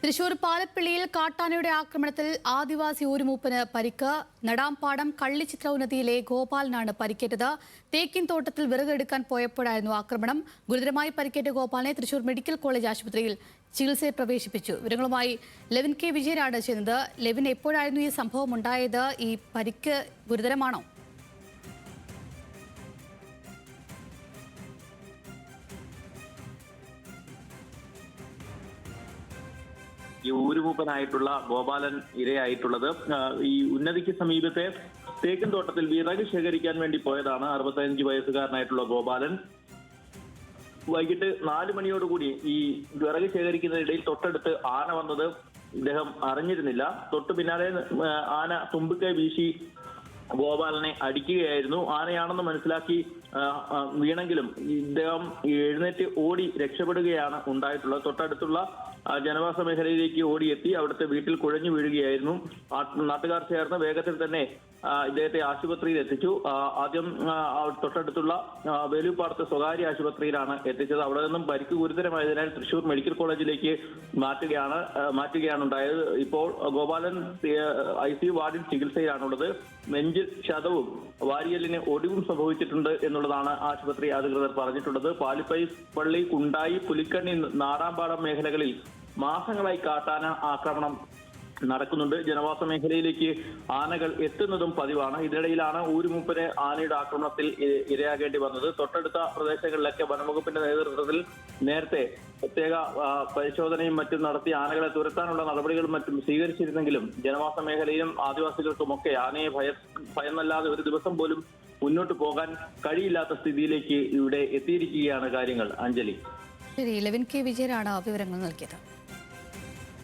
തൃശൂർ പാലപ്പിള്ളിയിൽ കാട്ടാനയുടെ ആക്രമണത്തിൽ ആദിവാസി ഊരുമൂപ്പന് പരിക്ക്. നടാംപാടം കള്ളിച്ചിത്ര നദിയിലെ ഗോപാലിനാണ് പരിക്കേറ്റത്. തേക്കിൻ തോട്ടത്തിൽ വിറകെടുക്കാൻ പോയപ്പോഴായിരുന്നു ആക്രമണം. ഗുരുതരമായി പരിക്കേറ്റ ഗോപാലിനെ തൃശൂർ മെഡിക്കൽ കോളേജ് ആശുപത്രിയിൽ ചികിത്സയിൽ പ്രവേശിപ്പിച്ചു. വിവരങ്ങളുമായി ലെവിൻ കെ വിജയനാണ് ചെയ്യുന്നത്. ലെവിൻ, എപ്പോഴായിരുന്നു ഈ സംഭവം ഉണ്ടായത്? ഈ പരിക്ക് ഗുരുതരമാണോ? ഈ ഊരുമൂപ്പനായിട്ടുള്ള ഗോപാലൻ ഇരയായിട്ടുള്ളത് ഈ ഉന്നതിക്ക് സമീപത്തെ തേക്കിൻ തോട്ടത്തിൽ വിറക് ശേഖരിക്കാൻ വേണ്ടി പോയതാണ് 65 വയസ്സുകാരനായിട്ടുള്ള ഗോപാലൻ. വൈകിട്ട് 4 മണിയോടുകൂടി ഈ വിറക് ശേഖരിക്കുന്നതിനിടയിൽ തൊട്ടടുത്ത് ആന വന്നത് ഇദ്ദേഹം അറിഞ്ഞിരുന്നില്ല. തൊട്ടു പിന്നാലെ ആന തുമ്പിക്കൈ വീശി ഗോപാലനെ അടിക്കുകയായിരുന്നു. ആനയാണെന്ന് മനസ്സിലാക്കി വീണെങ്കിലും ഇദ്ദേഹം എഴുന്നേറ്റ് ഓടി രക്ഷപ്പെടുകയാണ് ഉണ്ടായിട്ടുള്ളത്. തൊട്ടടുത്തുള്ള ജനവാസ മേഖലയിലേക്ക് ഓടിയെത്തി അവിടുത്തെ വീട്ടിൽ കുഴഞ്ഞു വീഴുകയായിരുന്നു. നാട്ടുകാർ ചേർന്ന് വേഗത്തിൽ തന്നെ ഇദ്ദേഹത്തെ ആശുപത്രിയിൽ എത്തിച്ചു. ആദ്യം തൊട്ടടുത്തുള്ള വേലുപ്പാടത്ത് സ്വകാര്യ ആശുപത്രിയിലാണ് എത്തിച്ചത്. അവിടെ നിന്നും പരിക്ക് ഗുരുതരമായതിനാൽ തൃശൂർ മെഡിക്കൽ കോളേജിലേക്ക് മാറ്റുകയാണ് ഉണ്ടായത്. ഇപ്പോൾ ഗോപാലൻ ICU വാർഡിൽ ചികിത്സയിലാണുള്ളത്. നെഞ്ചിൽ ക്ഷതവും വാരിയലിന് ഒടിവും സംഭവിച്ചിട്ടുണ്ട് എന്നുള്ളതാണ് ആശുപത്രി അധികൃതർ പറഞ്ഞിട്ടുള്ളത്. പാലിപ്പള്ളി, കുണ്ടായി, പുലിക്കണ്ണി, നാടാമ്പാടം മേഖലകളിൽ മാസങ്ങളായി കാട്ടാന ആക്രമണം നടക്കുന്നുണ്ട്. ജനവാസ മേഖലയിലേക്ക് ആനകൾ എത്തുന്നതും പതിവാണ്. ഇതിനിടയിലാണ് ഊരുമൂപ്പന് ആനയുടെ ആക്രമണത്തിൽ ഇരയാകേണ്ടി വന്നത്. തൊട്ടടുത്ത പ്രദേശങ്ങളിലൊക്കെ വനംവകുപ്പിന്റെ നേതൃത്വത്തിൽ നേരത്തെ പ്രത്യേക പരിശോധനയും മറ്റും നടത്തി ആനകളെ തുരത്താനുള്ള നടപടികളും മറ്റും സ്വീകരിച്ചിരുന്നെങ്കിലും ജനവാസ മേഖലയിലും ആദിവാസികൾക്കുമൊക്കെ ആനയെ ഭയന്നല്ലാതെ ഒരു ദിവസം പോലും മുന്നോട്ട് പോകാൻ കഴിയില്ലാത്ത സ്ഥിതിയിലേക്ക് ഇവിടെ എത്തിയിരിക്കുകയാണ് കാര്യങ്ങൾ. അഞ്ജലി. ശരി, ലെവിൻ കെ വിജയനാണ് വിവരങ്ങൾ നൽകിയത്.